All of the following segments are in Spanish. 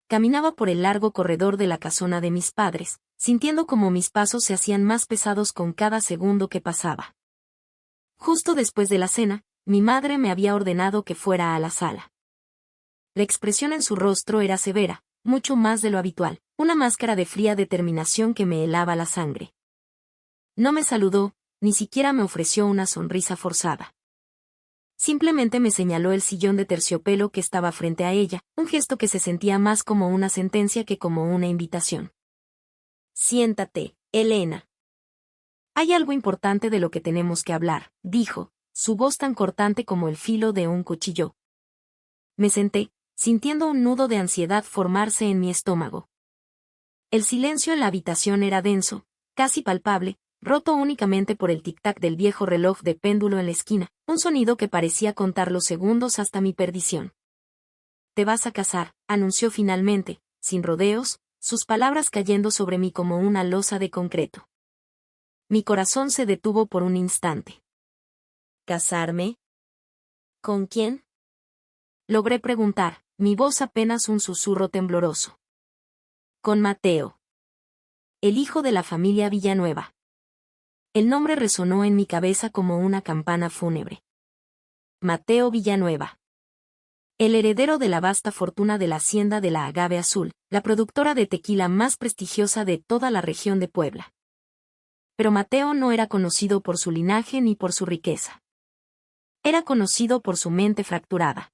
caminaba por el largo corredor de la casona de mis padres, sintiendo como mis pasos se hacían más pesados con cada segundo que pasaba. Justo después de la cena, mi madre me había ordenado que fuera a la sala. La expresión en su rostro era severa, mucho más de lo habitual, una máscara de fría determinación que me helaba la sangre. No me saludó, ni siquiera me ofreció una sonrisa forzada. Simplemente me señaló el sillón de terciopelo que estaba frente a ella, un gesto que se sentía más como una sentencia que como una invitación. «Siéntate, Elena. Hay algo importante de lo que tenemos que hablar», dijo, su voz tan cortante como el filo de un cuchillo. Me senté, sintiendo un nudo de ansiedad formarse en mi estómago. El silencio en la habitación era denso, casi palpable, roto únicamente por el tic-tac del viejo reloj de péndulo en la esquina, un sonido que parecía contar los segundos hasta mi perdición. «Te vas a casar», anunció finalmente, sin rodeos, sus palabras cayendo sobre mí como una losa de concreto. Mi corazón se detuvo por un instante. ¿Casarme? ¿Con quién?, logré preguntar, mi voz apenas un susurro tembloroso. Con Mateo. El hijo de la familia Villanueva. El nombre resonó en mi cabeza como una campana fúnebre. Mateo Villanueva. El heredero de la vasta fortuna de la hacienda de la Agave Azul, la productora de tequila más prestigiosa de toda la región de Puebla. Pero Mateo no era conocido por su linaje ni por su riqueza. Era conocido por su mente fracturada.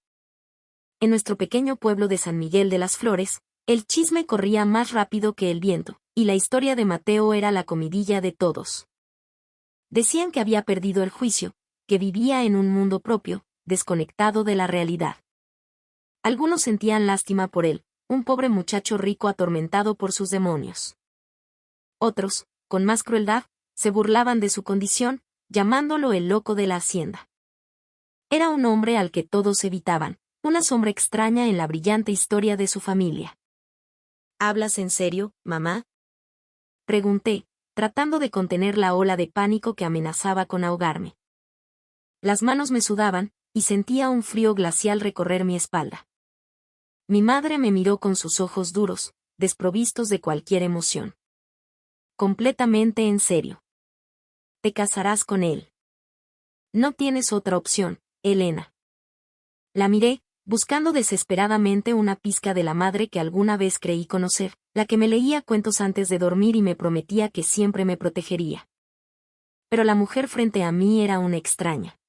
En nuestro pequeño pueblo de San Miguel de las Flores, el chisme corría más rápido que el viento, y la historia de Mateo era la comidilla de todos. Decían que había perdido el juicio, que vivía en un mundo propio, desconectado de la realidad. Algunos sentían lástima por él, un pobre muchacho rico atormentado por sus demonios. Otros, con más crueldad, se burlaban de su condición, llamándolo el loco de la hacienda. Era un hombre al que todos evitaban, una sombra extraña en la brillante historia de su familia. ¿Hablas en serio, mamá?, pregunté, tratando de contener la ola de pánico que amenazaba con ahogarme. Las manos me sudaban, y sentía un frío glacial recorrer mi espalda. Mi madre me miró con sus ojos duros, desprovistos de cualquier emoción. Completamente en serio. Te casarás con él. No tienes otra opción, Elena. La miré, buscando desesperadamente una pizca de la madre que alguna vez creí conocer, la que me leía cuentos antes de dormir y me prometía que siempre me protegería. Pero la mujer frente a mí era una extraña.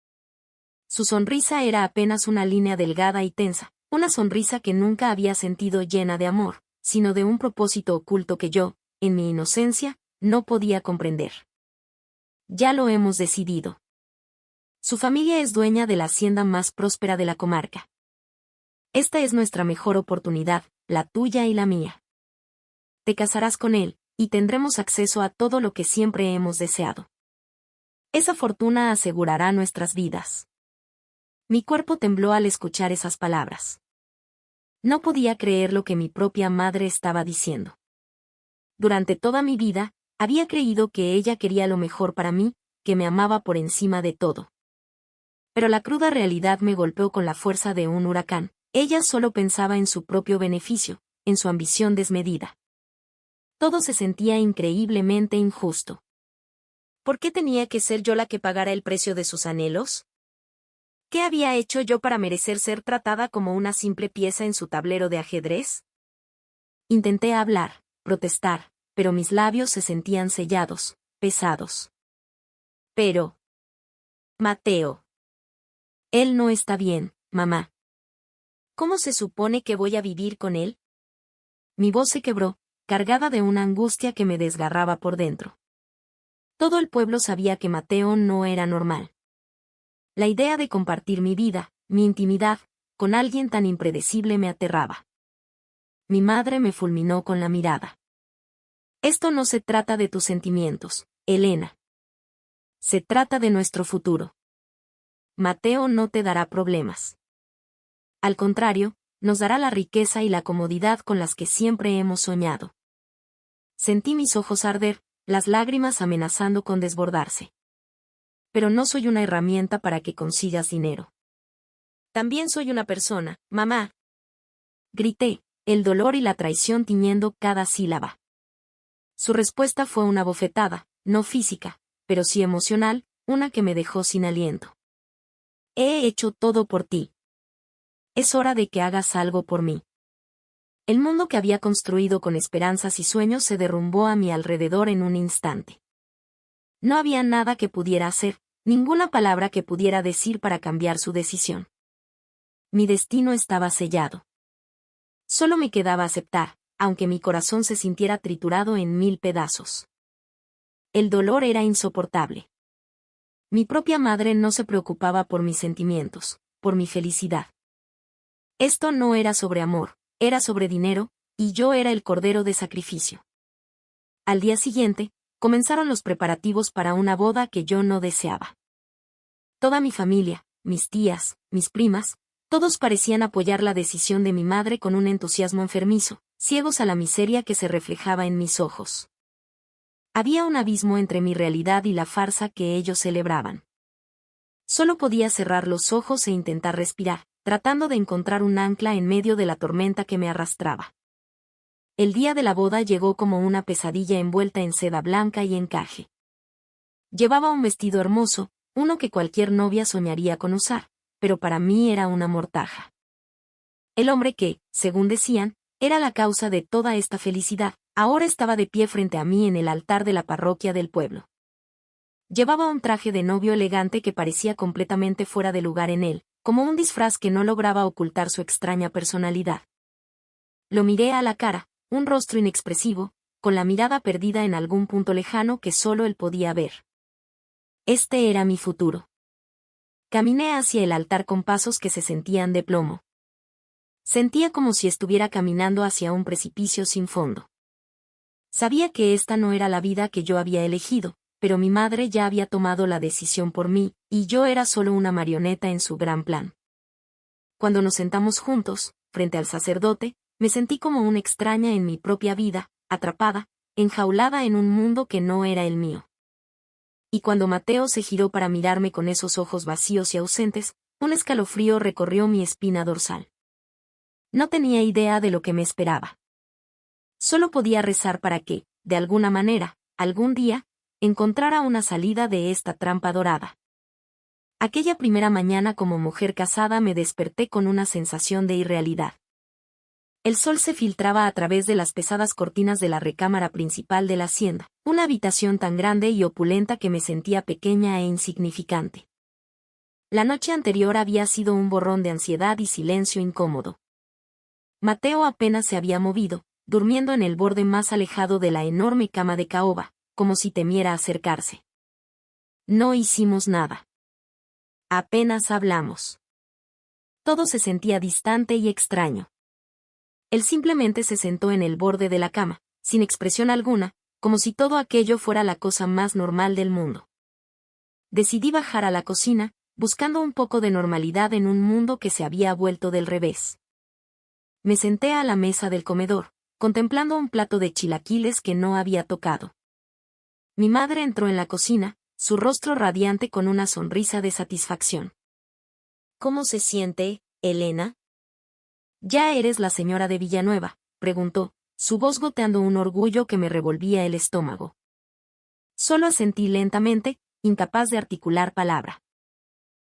Su sonrisa era apenas una línea delgada y tensa, una sonrisa que nunca había sentido llena de amor, sino de un propósito oculto que yo, en mi inocencia, no podía comprender. Ya lo hemos decidido. Su familia es dueña de la hacienda más próspera de la comarca. Esta es nuestra mejor oportunidad, la tuya y la mía. Te casarás con él, y tendremos acceso a todo lo que siempre hemos deseado. Esa fortuna asegurará nuestras vidas. Mi cuerpo tembló al escuchar esas palabras. No podía creer lo que mi propia madre estaba diciendo. Durante toda mi vida, había creído que ella quería lo mejor para mí, que me amaba por encima de todo. Pero la cruda realidad me golpeó con la fuerza de un huracán. Ella solo pensaba en su propio beneficio, en su ambición desmedida. Todo se sentía increíblemente injusto. ¿Por qué tenía que ser yo la que pagara el precio de sus anhelos? ¿Qué había hecho yo para merecer ser tratada como una simple pieza en su tablero de ajedrez? Intenté hablar, protestar, pero mis labios se sentían sellados, pesados. Pero... Mateo. Él no está bien, mamá. ¿Cómo se supone que voy a vivir con él? Mi voz se quebró, cargada de una angustia que me desgarraba por dentro. Todo el pueblo sabía que Mateo no era normal. La idea de compartir mi vida, mi intimidad, con alguien tan impredecible me aterraba. Mi madre me fulminó con la mirada. Esto no se trata de tus sentimientos, Elena. Se trata de nuestro futuro. Mateo no te dará problemas. Al contrario, nos dará la riqueza y la comodidad con las que siempre hemos soñado. Sentí mis ojos arder, las lágrimas amenazando con desbordarse. Pero no soy una herramienta para que consigas dinero. También soy una persona, mamá. Grité, el dolor y la traición tiñendo cada sílaba. Su respuesta fue una bofetada, no física, pero sí emocional, una que me dejó sin aliento. He hecho todo por ti. Es hora de que hagas algo por mí. El mundo que había construido con esperanzas y sueños se derrumbó a mi alrededor en un instante. No había nada que pudiera hacer, ninguna palabra que pudiera decir para cambiar su decisión. Mi destino estaba sellado. Solo me quedaba aceptar, aunque mi corazón se sintiera triturado en 1000 pedazos. El dolor era insoportable. Mi propia madre no se preocupaba por mis sentimientos, por mi felicidad. Esto no era sobre amor, era sobre dinero, y yo era el cordero de sacrificio. Al día siguiente, comenzaron los preparativos para una boda que yo no deseaba. Toda mi familia, mis tías, mis primas, todos parecían apoyar la decisión de mi madre con un entusiasmo enfermizo, ciegos a la miseria que se reflejaba en mis ojos. Había un abismo entre mi realidad y la farsa que ellos celebraban. Solo podía cerrar los ojos e intentar respirar, tratando de encontrar un ancla en medio de la tormenta que me arrastraba. El día de la boda llegó como una pesadilla envuelta en seda blanca y encaje. Llevaba un vestido hermoso, uno que cualquier novia soñaría con usar, pero para mí era una mortaja. El hombre que, según decían, era la causa de toda esta felicidad, ahora estaba de pie frente a mí en el altar de la parroquia del pueblo. Llevaba un traje de novio elegante que parecía completamente fuera de lugar en él, como un disfraz que no lograba ocultar su extraña personalidad. Lo miré a la cara, un rostro inexpresivo, con la mirada perdida en algún punto lejano que solo él podía ver. Este era mi futuro. Caminé hacia el altar con pasos que se sentían de plomo. Sentía como si estuviera caminando hacia un precipicio sin fondo. Sabía que esta no era la vida que yo había elegido, pero mi madre ya había tomado la decisión por mí, y yo era solo una marioneta en su gran plan. Cuando nos sentamos juntos, frente al sacerdote, me sentí como una extraña en mi propia vida, atrapada, enjaulada en un mundo que no era el mío. Y cuando Mateo se giró para mirarme con esos ojos vacíos y ausentes, un escalofrío recorrió mi espina dorsal. No tenía idea de lo que me esperaba. Solo podía rezar para que, de alguna manera, algún día, encontrara una salida de esta trampa dorada. Aquella primera mañana como mujer casada me desperté con una sensación de irrealidad. El sol se filtraba a través de las pesadas cortinas de la recámara principal de la hacienda, una habitación tan grande y opulenta que me sentía pequeña e insignificante. La noche anterior había sido un borrón de ansiedad y silencio incómodo. Mateo apenas se había movido, durmiendo en el borde más alejado de la enorme cama de caoba, como si temiera acercarse. No hicimos nada. Apenas hablamos. Todo se sentía distante y extraño. Él simplemente se sentó en el borde de la cama, sin expresión alguna, como si todo aquello fuera la cosa más normal del mundo. Decidí bajar a la cocina, buscando un poco de normalidad en un mundo que se había vuelto del revés. Me senté a la mesa del comedor, contemplando un plato de chilaquiles que no había tocado. Mi madre entró en la cocina, su rostro radiante con una sonrisa de satisfacción. ¿Cómo se siente, Elena? ¿Ya eres la señora de Villanueva?, preguntó, su voz goteando un orgullo que me revolvía el estómago. Solo asentí lentamente, incapaz de articular palabra.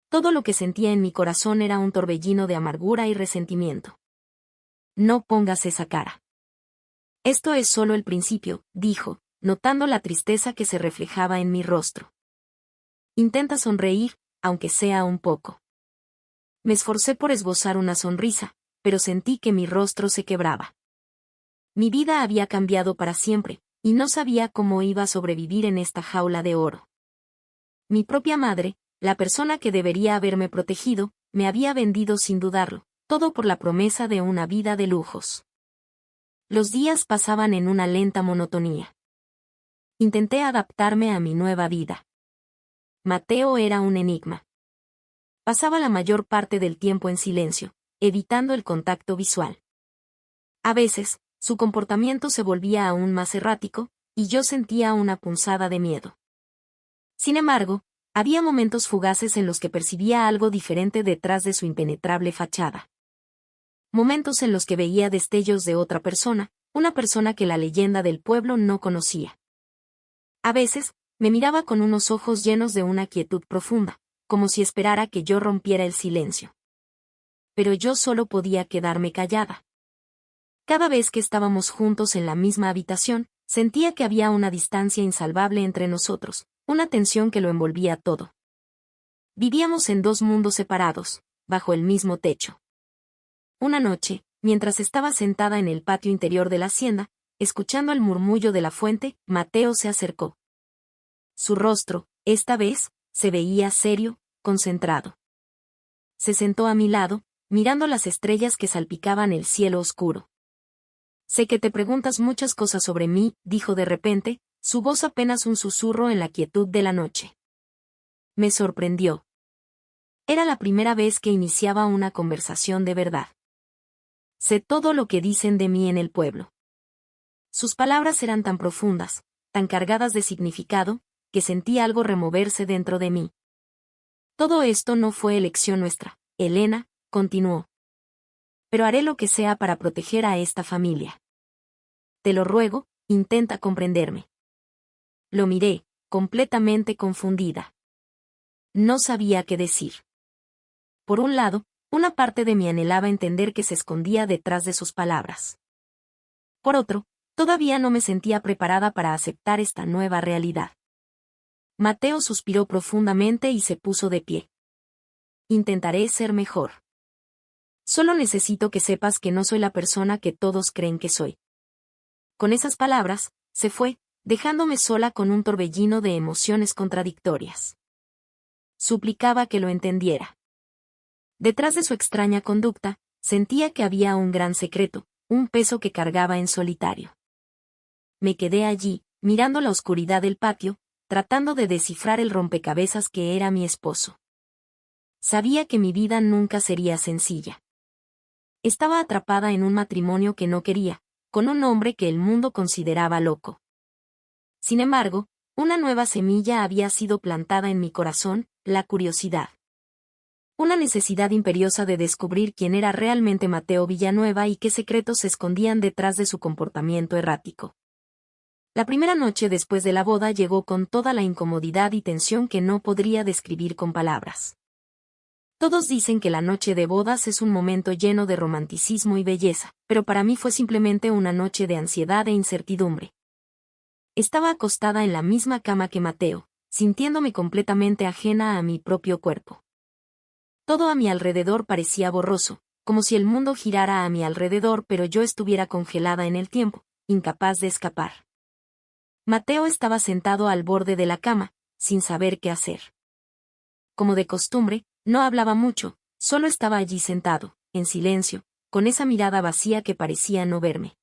Todo lo que sentía en mi corazón era un torbellino de amargura y resentimiento. No pongas esa cara. Esto es solo el principio, dijo, notando la tristeza que se reflejaba en mi rostro. Intenta sonreír, aunque sea un poco. Me esforcé por esbozar una sonrisa, pero sentí que mi rostro se quebraba. Mi vida había cambiado para siempre, y no sabía cómo iba a sobrevivir en esta jaula de oro. Mi propia madre, la persona que debería haberme protegido, me había vendido sin dudarlo, todo por la promesa de una vida de lujos. Los días pasaban en una lenta monotonía. Intenté adaptarme a mi nueva vida. Mateo era un enigma. Pasaba la mayor parte del tiempo en silencio, evitando el contacto visual. A veces, su comportamiento se volvía aún más errático, y yo sentía una punzada de miedo. Sin embargo, había momentos fugaces en los que percibía algo diferente detrás de su impenetrable fachada. momentos en los que veía destellos de otra persona, una persona que la leyenda del pueblo no conocía. A veces, me miraba con unos ojos llenos de una quietud profunda, como si esperara que yo rompiera el silencio. Pero yo solo podía quedarme callada. Cada vez que estábamos juntos en la misma habitación, sentía que había una distancia insalvable entre nosotros, una tensión que lo envolvía todo. Vivíamos en dos mundos separados, bajo el mismo techo. Una noche, mientras estaba sentada en el patio interior de la hacienda, escuchando el murmullo de la fuente, Mateo se acercó. Su rostro, esta vez, se veía serio, concentrado. Se sentó a mi lado, mirando las estrellas que salpicaban el cielo oscuro. Sé que te preguntas muchas cosas sobre mí, dijo de repente, su voz apenas un susurro en la quietud de la noche. Me sorprendió. Era la primera vez que iniciaba una conversación de verdad. Sé todo lo que dicen de mí en el pueblo. Sus palabras eran tan profundas, tan cargadas de significado, que sentí algo removerse dentro de mí. Todo esto no fue elección nuestra, Elena, continuó. Pero haré lo que sea para proteger a esta familia. Te lo ruego, intenta comprenderme. Lo miré, completamente confundida. No sabía qué decir. Por un lado, una parte de mí anhelaba entender que se escondía detrás de sus palabras. Por otro, todavía no me sentía preparada para aceptar esta nueva realidad. Mateo suspiró profundamente y se puso de pie. Intentaré ser mejor. Solo necesito que sepas que no soy la persona que todos creen que soy. Con esas palabras, se fue, dejándome sola con un torbellino de emociones contradictorias. Suplicaba que lo entendiera. Detrás de su extraña conducta, sentía que había un gran secreto, un peso que cargaba en solitario. Me quedé allí, mirando la oscuridad del patio, tratando de descifrar el rompecabezas que era mi esposo. Sabía que mi vida nunca sería sencilla. Estaba atrapada en un matrimonio que no quería, con un hombre que el mundo consideraba loco. Sin embargo, una nueva semilla había sido plantada en mi corazón, la curiosidad. Una necesidad imperiosa de descubrir quién era realmente Mateo Villanueva y qué secretos se escondían detrás de su comportamiento errático. La primera noche después de la boda llegó con toda la incomodidad y tensión que no podría describir con palabras. Todos dicen que la noche de bodas es un momento lleno de romanticismo y belleza, pero para mí fue simplemente una noche de ansiedad e incertidumbre. Estaba acostada en la misma cama que Mateo, sintiéndome completamente ajena a mi propio cuerpo. Todo a mi alrededor parecía borroso, como si el mundo girara a mi alrededor pero yo estuviera congelada en el tiempo, incapaz de escapar. Mateo estaba sentado al borde de la cama, sin saber qué hacer. Como de costumbre, no hablaba mucho, solo estaba allí sentado, en silencio, con esa mirada vacía que parecía no verme.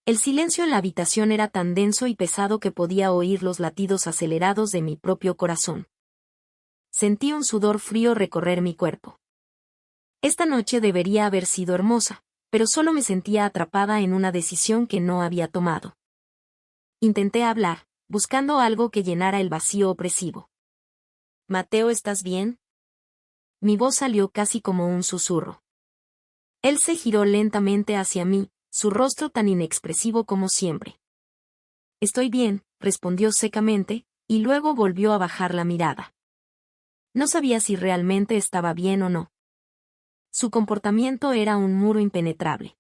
El silencio en la habitación era tan denso y pesado que podía oír los latidos acelerados de mi propio corazón. Sentí un sudor frío recorrer mi cuerpo. Esta noche debería haber sido hermosa, pero solo me sentía atrapada en una decisión que no había tomado. Intenté hablar, buscando algo que llenara el vacío opresivo. «Mateo, ¿estás bien?» Mi voz salió casi como un susurro. Él se giró lentamente hacia mí, su rostro tan inexpresivo como siempre. «Estoy bien», respondió secamente, y luego volvió a bajar la mirada. No sabía si realmente estaba bien o no. Su comportamiento era un muro impenetrable.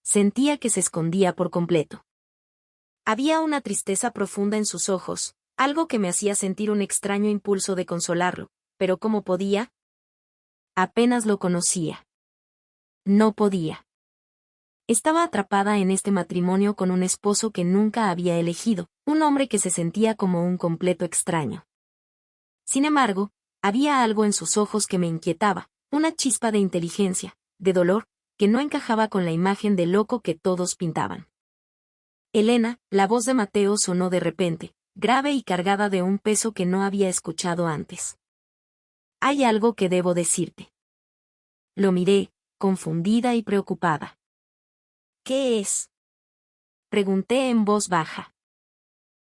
Sentía que se escondía por completo. Había una tristeza profunda en sus ojos, algo que me hacía sentir un extraño impulso de consolarlo, pero ¿cómo podía? Apenas lo conocía. No podía. Estaba atrapada en este matrimonio con un esposo que nunca había elegido, un hombre que se sentía como un completo extraño. Sin embargo, había algo en sus ojos que me inquietaba, una chispa de inteligencia, de dolor, que no encajaba con la imagen de loco que todos pintaban. Elena, la voz de Mateo sonó de repente, grave y cargada de un peso que no había escuchado antes. Hay algo que debo decirte. Lo miré, confundida y preocupada. ¿Qué es? Pregunté en voz baja.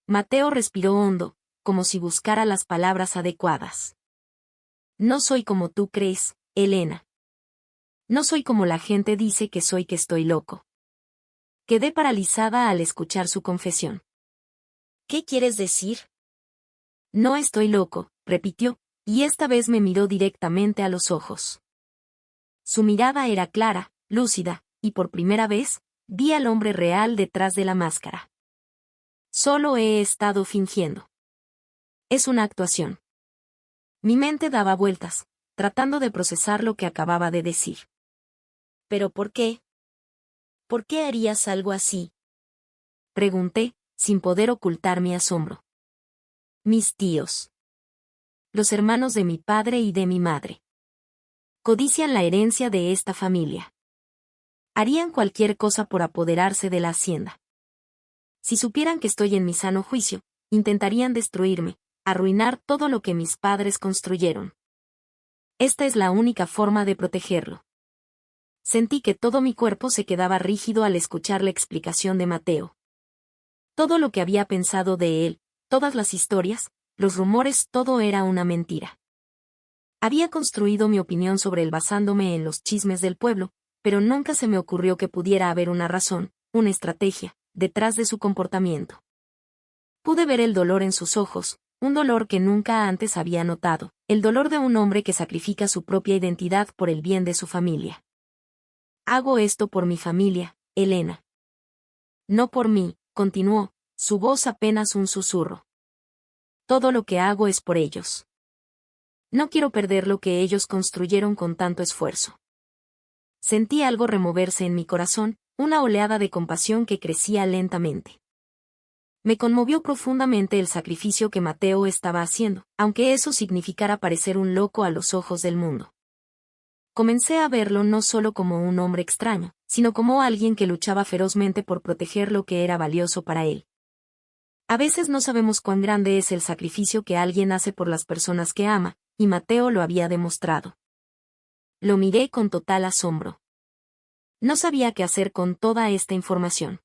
Mateo respiró hondo, como si buscara las palabras adecuadas. No soy como tú crees, Elena. No soy como la gente dice que soy, que estoy loco. Quedé paralizada al escuchar su confesión. ¿Qué quieres decir? No estoy loco, repitió, y esta vez me miró directamente a los ojos. Su mirada era clara, lúcida, y por primera vez, vi al hombre real detrás de la máscara. Solo he estado fingiendo. Es una actuación. Mi mente daba vueltas, tratando de procesar lo que acababa de decir. ¿Pero por qué? ¿Por qué harías algo así? Pregunté, sin poder ocultar mi asombro. Mis tíos. Los hermanos de mi padre y de mi madre. Codician la herencia de esta familia. Harían cualquier cosa por apoderarse de la hacienda. Si supieran que estoy en mi sano juicio, intentarían destruirme, arruinar todo lo que mis padres construyeron. Esta es la única forma de protegerlo. Sentí que todo mi cuerpo se quedaba rígido al escuchar la explicación de Mateo. Todo lo que había pensado de él, todas las historias, los rumores, todo era una mentira. Había construido mi opinión sobre él basándome en los chismes del pueblo, pero nunca se me ocurrió que pudiera haber una razón, una estrategia, detrás de su comportamiento. Pude ver el dolor en sus ojos, un dolor que nunca antes había notado, el dolor de un hombre que sacrifica su propia identidad por el bien de su familia. Hago esto por mi familia, Elena. No por mí, continuó, su voz apenas un susurro. Todo lo que hago es por ellos. No quiero perder lo que ellos construyeron con tanto esfuerzo. Sentí algo removerse en mi corazón, una oleada de compasión que crecía lentamente. Me conmovió profundamente el sacrificio que Mateo estaba haciendo, aunque eso significara parecer un loco a los ojos del mundo. Comencé a verlo no solo como un hombre extraño, sino como alguien que luchaba ferozmente por proteger lo que era valioso para él. A veces no sabemos cuán grande es el sacrificio que alguien hace por las personas que ama, y Mateo lo había demostrado. Lo miré con total asombro. No sabía qué hacer con toda esta información.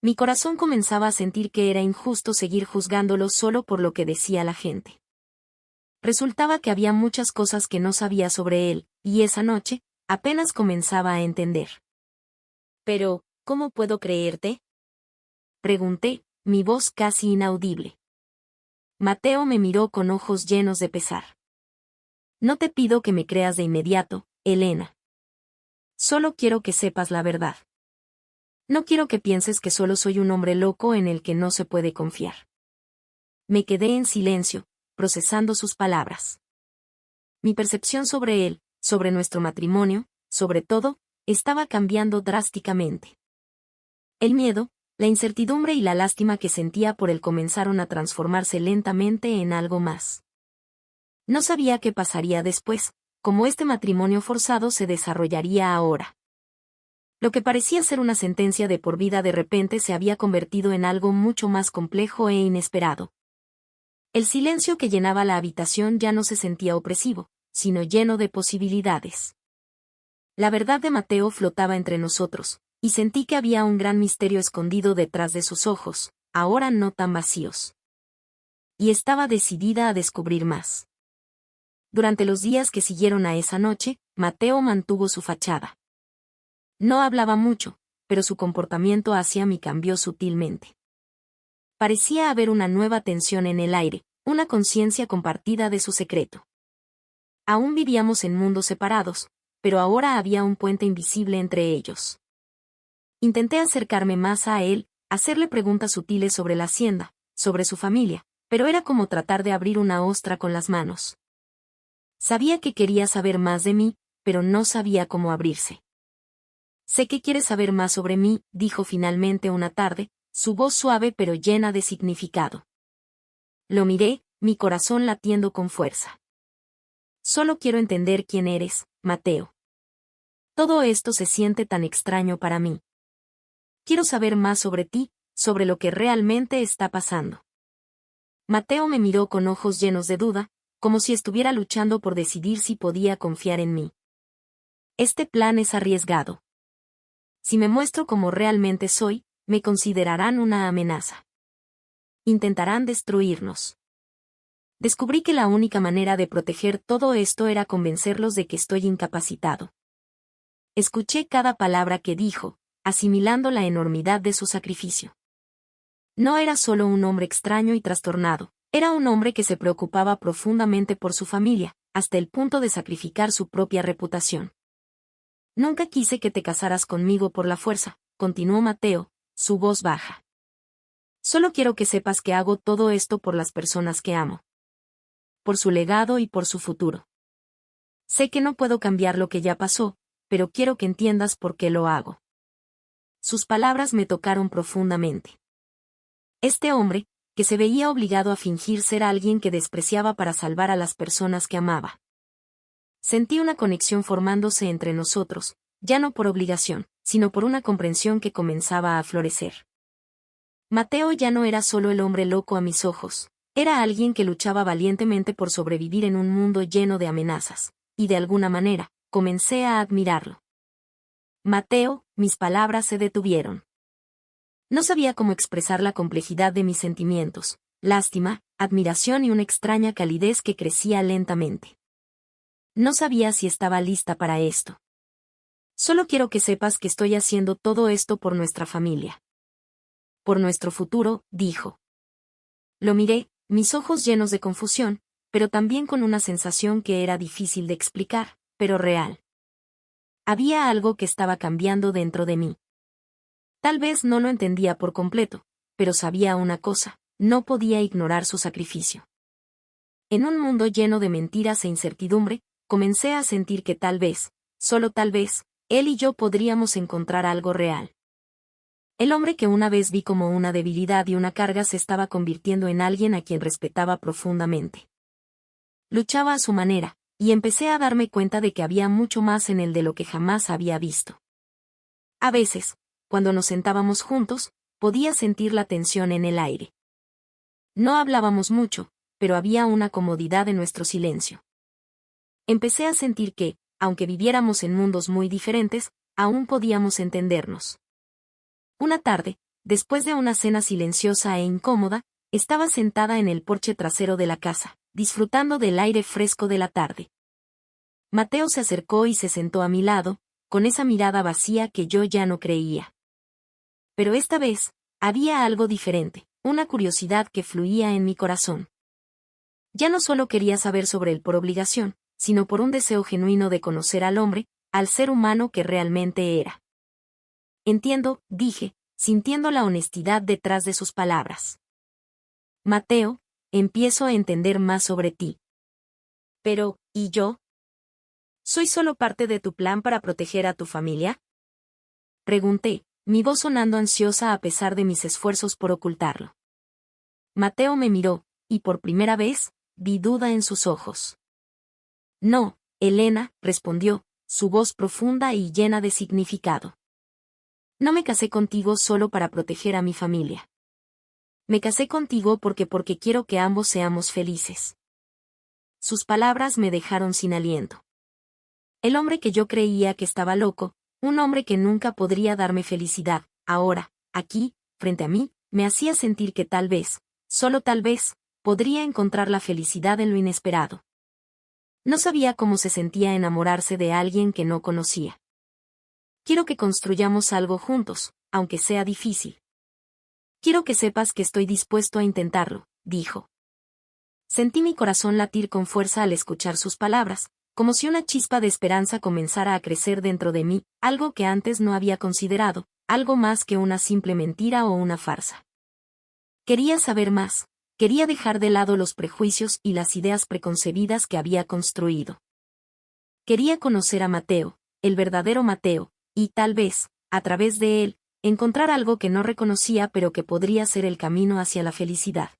Mi corazón comenzaba a sentir que era injusto seguir juzgándolo solo por lo que decía la gente. Resultaba que había muchas cosas que no sabía sobre él, y esa noche, apenas comenzaba a entender. Pero, ¿cómo puedo creerte? Pregunté, mi voz casi inaudible. Mateo me miró con ojos llenos de pesar. No te pido que me creas de inmediato, Elena. Solo quiero que sepas la verdad. No quiero que pienses que solo soy un hombre loco en el que no se puede confiar. Me quedé en silencio, procesando sus palabras. Mi percepción sobre él, sobre nuestro matrimonio, sobre todo, estaba cambiando drásticamente. El miedo, la incertidumbre y la lástima que sentía por él comenzaron a transformarse lentamente en algo más. No sabía qué pasaría después, cómo este matrimonio forzado se desarrollaría ahora. Lo que parecía ser una sentencia de por vida de repente se había convertido en algo mucho más complejo e inesperado. El silencio que llenaba la habitación ya no se sentía opresivo, sino lleno de posibilidades. La verdad de Mateo flotaba entre nosotros, y sentí que había un gran misterio escondido detrás de sus ojos, ahora no tan vacíos. Y estaba decidida a descubrir más. Durante los días que siguieron a esa noche, Mateo mantuvo su fachada. No hablaba mucho, pero su comportamiento hacia mí cambió sutilmente. Parecía haber una nueva tensión en el aire, una conciencia compartida de su secreto. Aún vivíamos en mundos separados, pero ahora había un puente invisible entre ellos. Intenté acercarme más a él, hacerle preguntas sutiles sobre la hacienda, sobre su familia, pero era como tratar de abrir una ostra con las manos. Sabía que quería saber más de mí, pero no sabía cómo abrirse. Sé que quieres saber más sobre mí, dijo finalmente una tarde, su voz suave pero llena de significado. Lo miré, mi corazón latiendo con fuerza. Solo quiero entender quién eres, Mateo. Todo esto se siente tan extraño para mí. Quiero saber más sobre ti, sobre lo que realmente está pasando. Mateo me miró con ojos llenos de duda, como si estuviera luchando por decidir si podía confiar en mí. Este plan es arriesgado. Si me muestro como realmente soy, me considerarán una amenaza. Intentarán destruirnos. Descubrí que la única manera de proteger todo esto era convencerlos de que estoy incapacitado. Escuché cada palabra que dijo, asimilando la enormidad de su sacrificio. No era solo un hombre extraño y trastornado, era un hombre que se preocupaba profundamente por su familia, hasta el punto de sacrificar su propia reputación. Nunca quise que te casaras conmigo por la fuerza, continuó Mateo, su voz baja. Solo quiero que sepas que hago todo esto por las personas que amo. Por su legado y por su futuro. Sé que no puedo cambiar lo que ya pasó, pero quiero que entiendas por qué lo hago. Sus palabras me tocaron profundamente. Este hombre, que se veía obligado a fingir ser alguien que despreciaba para salvar a las personas que amaba. Sentí una conexión formándose entre nosotros, ya no por obligación, sino por una comprensión que comenzaba a florecer. Mateo ya no era solo el hombre loco a mis ojos, era alguien que luchaba valientemente por sobrevivir en un mundo lleno de amenazas, y de alguna manera, comencé a admirarlo. Mateo, mis palabras se detuvieron. No sabía cómo expresar la complejidad de mis sentimientos, lástima, admiración y una extraña calidez que crecía lentamente. No sabía si estaba lista para esto. Solo quiero que sepas que estoy haciendo todo esto por nuestra familia. Por nuestro futuro, dijo. Lo miré, mis ojos llenos de confusión, pero también con una sensación que era difícil de explicar, pero real. Había algo que estaba cambiando dentro de mí. Tal vez no lo entendía por completo, pero sabía una cosa, no podía ignorar su sacrificio. En un mundo lleno de mentiras e incertidumbre, comencé a sentir que tal vez, solo tal vez, él y yo podríamos encontrar algo real. El hombre que una vez vi como una debilidad y una carga se estaba convirtiendo en alguien a quien respetaba profundamente. Luchaba a su manera, y empecé a darme cuenta de que había mucho más en él de lo que jamás había visto. A veces, cuando nos sentábamos juntos, podía sentir la tensión en el aire. No hablábamos mucho, pero había una comodidad en nuestro silencio. Empecé a sentir que, aunque viviéramos en mundos muy diferentes, aún podíamos entendernos. Una tarde, después de una cena silenciosa e incómoda, estaba sentada en el porche trasero de la casa, disfrutando del aire fresco de la tarde. Mateo se acercó y se sentó a mi lado, con esa mirada vacía que yo ya no creía. Pero esta vez, había algo diferente, una curiosidad que fluía en mi corazón. Ya no solo quería saber sobre él por obligación, sino por un deseo genuino de conocer al hombre, al ser humano que realmente era. Entiendo, dije, sintiendo la honestidad detrás de sus palabras. Mateo, empiezo a entender más sobre ti. Pero, ¿y yo? ¿Soy solo parte de tu plan para proteger a tu familia? Pregunté, mi voz sonando ansiosa a pesar de mis esfuerzos por ocultarlo. Mateo me miró, y por primera vez, vi duda en sus ojos. No, Elena, respondió, su voz profunda y llena de significado. No me casé contigo solo para proteger a mi familia. Me casé contigo porque quiero que ambos seamos felices. Sus palabras me dejaron sin aliento. El hombre que yo creía que estaba loco, un hombre que nunca podría darme felicidad, ahora, aquí, frente a mí, me hacía sentir que tal vez, solo tal vez, podría encontrar la felicidad en lo inesperado. No sabía cómo se sentía enamorarse de alguien que no conocía. Quiero que construyamos algo juntos, aunque sea difícil. Quiero que sepas que estoy dispuesto a intentarlo, dijo. Sentí mi corazón latir con fuerza al escuchar sus palabras, como si una chispa de esperanza comenzara a crecer dentro de mí, algo que antes no había considerado, algo más que una simple mentira o una farsa. Quería saber más, quería dejar de lado los prejuicios y las ideas preconcebidas que había construido. Quería conocer a Mateo, el verdadero Mateo, y tal vez, a través de él, encontrar algo que no reconocía pero que podría ser el camino hacia la felicidad.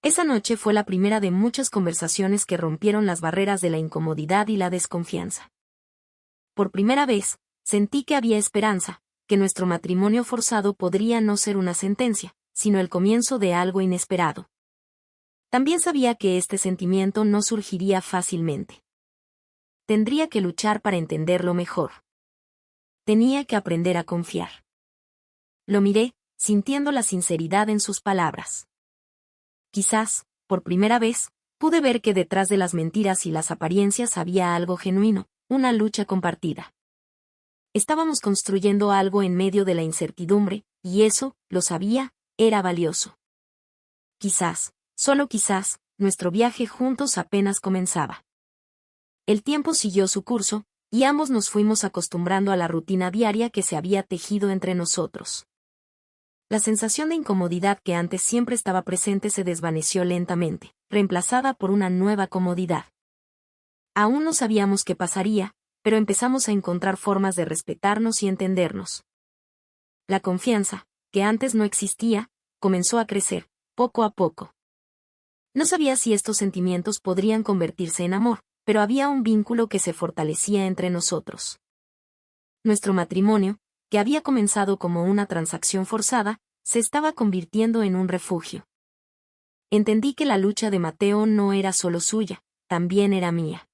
Esa noche fue la primera de muchas conversaciones que rompieron las barreras de la incomodidad y la desconfianza. Por primera vez, sentí que había esperanza, que nuestro matrimonio forzado podría no ser una sentencia, sino el comienzo de algo inesperado. También sabía que este sentimiento no surgiría fácilmente. Tendría que luchar para entenderlo mejor. Tenía que aprender a confiar. Lo miré, sintiendo la sinceridad en sus palabras. Quizás, por primera vez, pude ver que detrás de las mentiras y las apariencias había algo genuino, una lucha compartida. Estábamos construyendo algo en medio de la incertidumbre, y eso, lo sabía, era valioso. Quizás, solo quizás, nuestro viaje juntos apenas comenzaba. El tiempo siguió su curso, y ambos nos fuimos acostumbrando a la rutina diaria que se había tejido entre nosotros. La sensación de incomodidad que antes siempre estaba presente se desvaneció lentamente, reemplazada por una nueva comodidad. Aún no sabíamos qué pasaría, pero empezamos a encontrar formas de respetarnos y entendernos. La confianza, que antes no existía, comenzó a crecer, poco a poco. No sabía si estos sentimientos podrían convertirse en amor, pero había un vínculo que se fortalecía entre nosotros. Nuestro matrimonio, que había comenzado como una transacción forzada, se estaba convirtiendo en un refugio. Entendí que la lucha de Mateo no era solo suya, también era mía.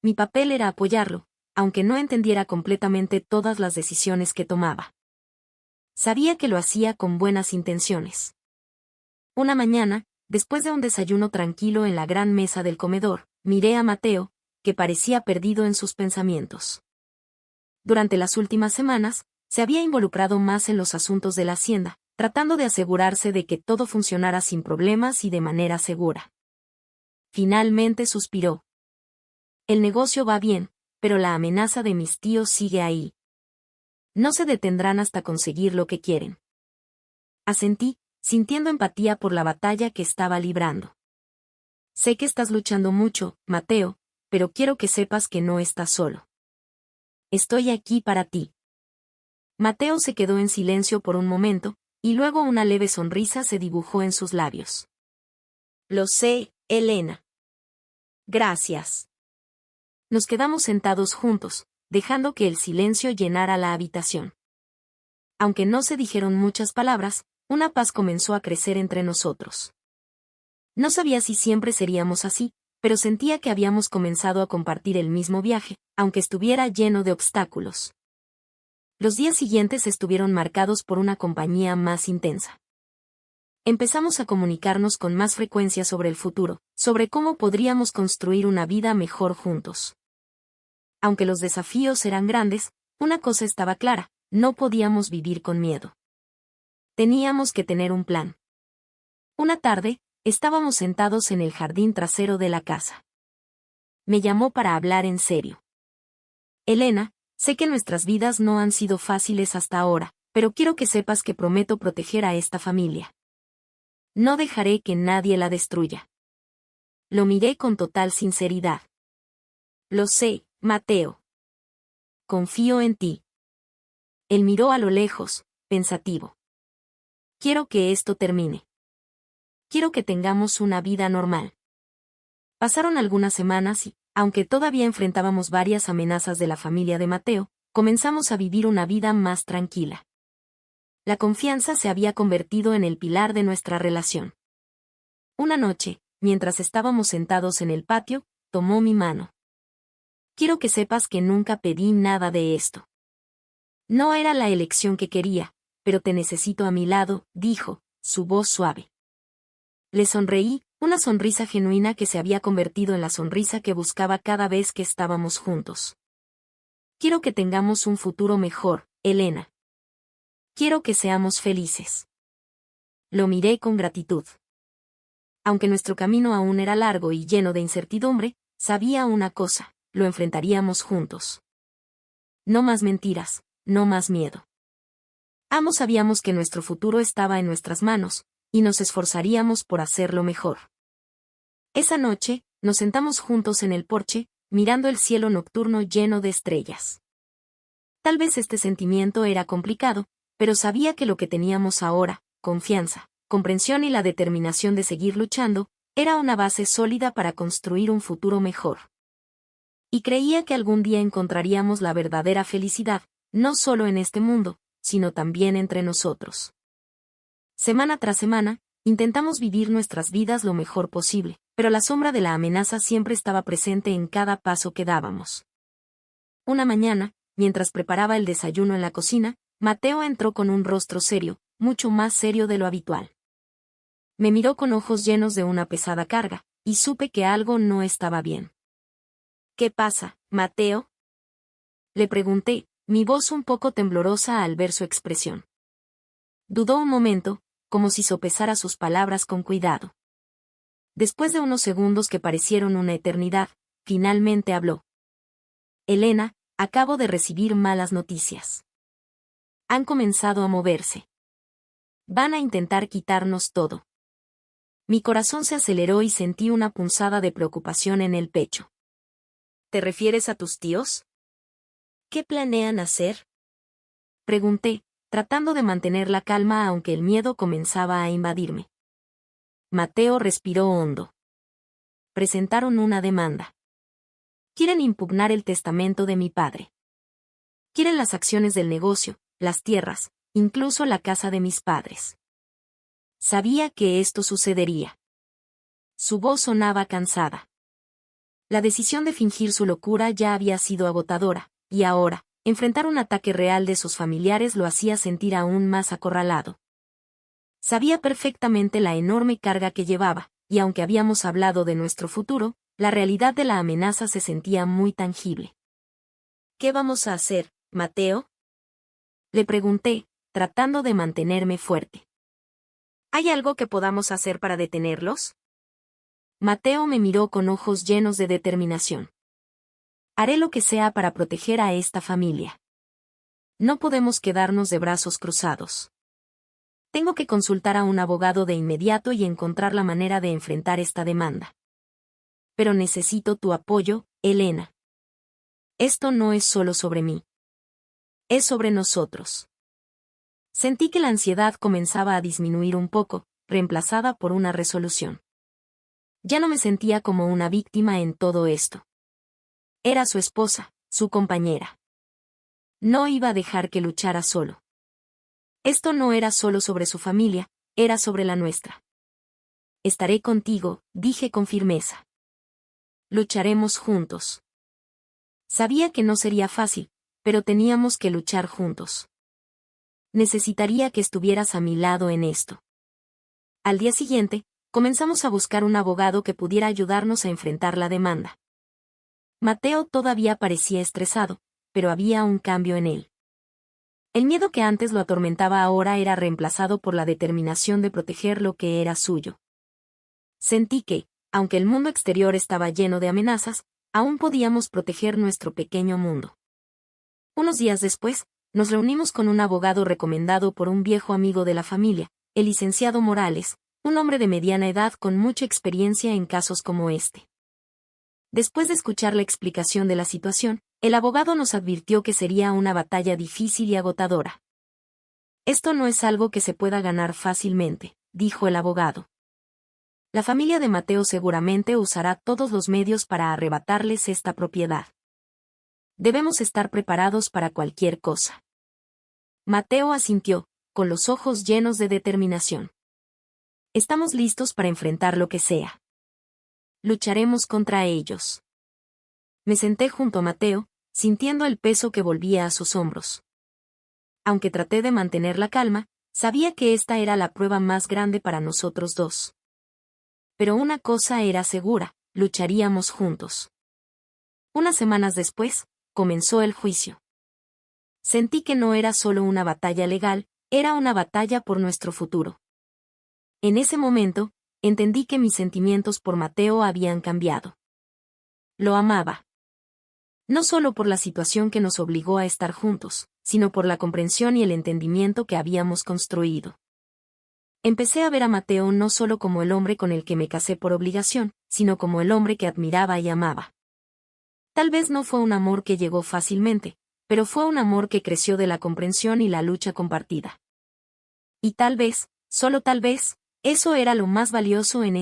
Mi papel era apoyarlo, aunque no entendiera completamente todas las decisiones que tomaba. Sabía que lo hacía con buenas intenciones. Una mañana, después de un desayuno tranquilo en la gran mesa del comedor, miré a Mateo, que parecía perdido en sus pensamientos. Durante las últimas semanas, se había involucrado más en los asuntos de la hacienda, tratando de asegurarse de que todo funcionara sin problemas y de manera segura. Finalmente suspiró. El negocio va bien, pero la amenaza de mis tíos sigue ahí. No se detendrán hasta conseguir lo que quieren. Asentí, sintiendo empatía por la batalla que estaba librando. Sé que estás luchando mucho, Mateo, pero quiero que sepas que no estás solo. Estoy aquí para ti. Mateo se quedó en silencio por un momento, y luego una leve sonrisa se dibujó en sus labios. Lo sé, Elena. Gracias. Nos quedamos sentados juntos, dejando que el silencio llenara la habitación. Aunque no se dijeron muchas palabras, una paz comenzó a crecer entre nosotros. No sabía si siempre seríamos así, pero sentía que habíamos comenzado a compartir el mismo viaje, aunque estuviera lleno de obstáculos. Los días siguientes estuvieron marcados por una compañía más intensa. Empezamos a comunicarnos con más frecuencia sobre el futuro, sobre cómo podríamos construir una vida mejor juntos. Aunque los desafíos eran grandes, una cosa estaba clara, no podíamos vivir con miedo. Teníamos que tener un plan. Una tarde, estábamos sentados en el jardín trasero de la casa. Me llamó para hablar en serio. Elena, sé que nuestras vidas no han sido fáciles hasta ahora, pero quiero que sepas que prometo proteger a esta familia. No dejaré que nadie la destruya. Lo miré con total sinceridad. Lo sé, Mateo. Confío en ti. Él miró a lo lejos, pensativo. Quiero que esto termine. Quiero que tengamos una vida normal. Pasaron algunas semanas y, aunque todavía enfrentábamos varias amenazas de la familia de Mateo, comenzamos a vivir una vida más tranquila. La confianza se había convertido en el pilar de nuestra relación. Una noche, mientras estábamos sentados en el patio, tomó mi mano. Quiero que sepas que nunca pedí nada de esto. No era la elección que quería, pero te necesito a mi lado, dijo, su voz suave. Le sonreí, una sonrisa genuina que se había convertido en la sonrisa que buscaba cada vez que estábamos juntos. Quiero que tengamos un futuro mejor, Elena. Quiero que seamos felices. Lo miré con gratitud. Aunque nuestro camino aún era largo y lleno de incertidumbre, sabía una cosa, lo enfrentaríamos juntos. No más mentiras, no más miedo. Ambos sabíamos que nuestro futuro estaba en nuestras manos, y nos esforzaríamos por hacerlo mejor. Esa noche, nos sentamos juntos en el porche, mirando el cielo nocturno lleno de estrellas. Tal vez este sentimiento era complicado, pero sabía que lo que teníamos ahora, confianza, comprensión y la determinación de seguir luchando, era una base sólida para construir un futuro mejor. Y creía que algún día encontraríamos la verdadera felicidad, no solo en este mundo, sino también entre nosotros. Semana tras semana, intentamos vivir nuestras vidas lo mejor posible, pero la sombra de la amenaza siempre estaba presente en cada paso que dábamos. Una mañana, mientras preparaba el desayuno en la cocina, Mateo entró con un rostro serio, mucho más serio de lo habitual. Me miró con ojos llenos de una pesada carga, y supe que algo no estaba bien. ¿Qué pasa, Mateo? Le pregunté, Mi voz un poco temblorosa al ver su expresión. Dudó un momento, como si sopesara sus palabras con cuidado. Después de unos segundos que parecieron una eternidad, finalmente habló. Elena, acabo de recibir malas noticias. Han comenzado a moverse. Van a intentar quitarnos todo. Mi corazón se aceleró y sentí una punzada de preocupación en el pecho. ¿Te refieres a tus tíos? ¿Qué planean hacer? Pregunté, tratando de mantener la calma aunque el miedo comenzaba a invadirme. Mateo respiró hondo. Presentaron una demanda. Quieren impugnar el testamento de mi padre. Quieren las acciones del negocio, las tierras, incluso la casa de mis padres. Sabía que esto sucedería. Su voz sonaba cansada. La decisión de fingir su locura ya había sido agotadora, y ahora, enfrentar un ataque real de sus familiares lo hacía sentir aún más acorralado. Sabía perfectamente la enorme carga que llevaba, y aunque habíamos hablado de nuestro futuro, la realidad de la amenaza se sentía muy tangible. ¿Qué vamos a hacer, Mateo? Le pregunté, tratando de mantenerme fuerte. ¿Hay algo que podamos hacer para detenerlos? Mateo me miró con ojos llenos de determinación. Haré lo que sea para proteger a esta familia. No podemos quedarnos de brazos cruzados. Tengo que consultar a un abogado de inmediato y encontrar la manera de enfrentar esta demanda. Pero necesito tu apoyo, Elena. Esto no es solo sobre mí. Es sobre nosotros. Sentí que la ansiedad comenzaba a disminuir un poco, reemplazada por una resolución. Ya no me sentía como una víctima en todo esto. Era su esposa, su compañera. No iba a dejar que luchara solo. Esto no era solo sobre su familia, era sobre la nuestra. Estaré contigo, dije con firmeza. Lucharemos juntos. Sabía que no sería fácil, pero teníamos que luchar juntos. Necesitaría que estuvieras a mi lado en esto. Al día siguiente, comenzamos a buscar un abogado que pudiera ayudarnos a enfrentar la demanda. Mateo todavía parecía estresado, pero había un cambio en él. El miedo que antes lo atormentaba ahora era reemplazado por la determinación de proteger lo que era suyo. Sentí que, aunque el mundo exterior estaba lleno de amenazas, aún podíamos proteger nuestro pequeño mundo. Unos días después, nos reunimos con un abogado recomendado por un viejo amigo de la familia, el licenciado Morales, un hombre de mediana edad con mucha experiencia en casos como este. Después de escuchar la explicación de la situación, el abogado nos advirtió que sería una batalla difícil y agotadora. Esto no es algo que se pueda ganar fácilmente, dijo el abogado. La familia de Mateo seguramente usará todos los medios para arrebatarles esta propiedad. Debemos estar preparados para cualquier cosa. Mateo asintió, con los ojos llenos de determinación. Estamos listos para enfrentar lo que sea. Lucharemos contra ellos. Me senté junto a Mateo, sintiendo el peso que volvía a sus hombros. Aunque traté de mantener la calma, sabía que esta era la prueba más grande para nosotros dos. Pero una cosa era segura, lucharíamos juntos. Unas semanas después, comenzó el juicio. Sentí que no era solo una batalla legal, era una batalla por nuestro futuro. En ese momento, entendí que mis sentimientos por Mateo habían cambiado. Lo amaba. No solo por la situación que nos obligó a estar juntos, sino por la comprensión y el entendimiento que habíamos construido. Empecé a ver a Mateo no solo como el hombre con el que me casé por obligación, sino como el hombre que admiraba y amaba. Tal vez no fue un amor que llegó fácilmente, pero fue un amor que creció de la comprensión y la lucha compartida. Y tal vez, solo tal vez, eso era lo más valioso en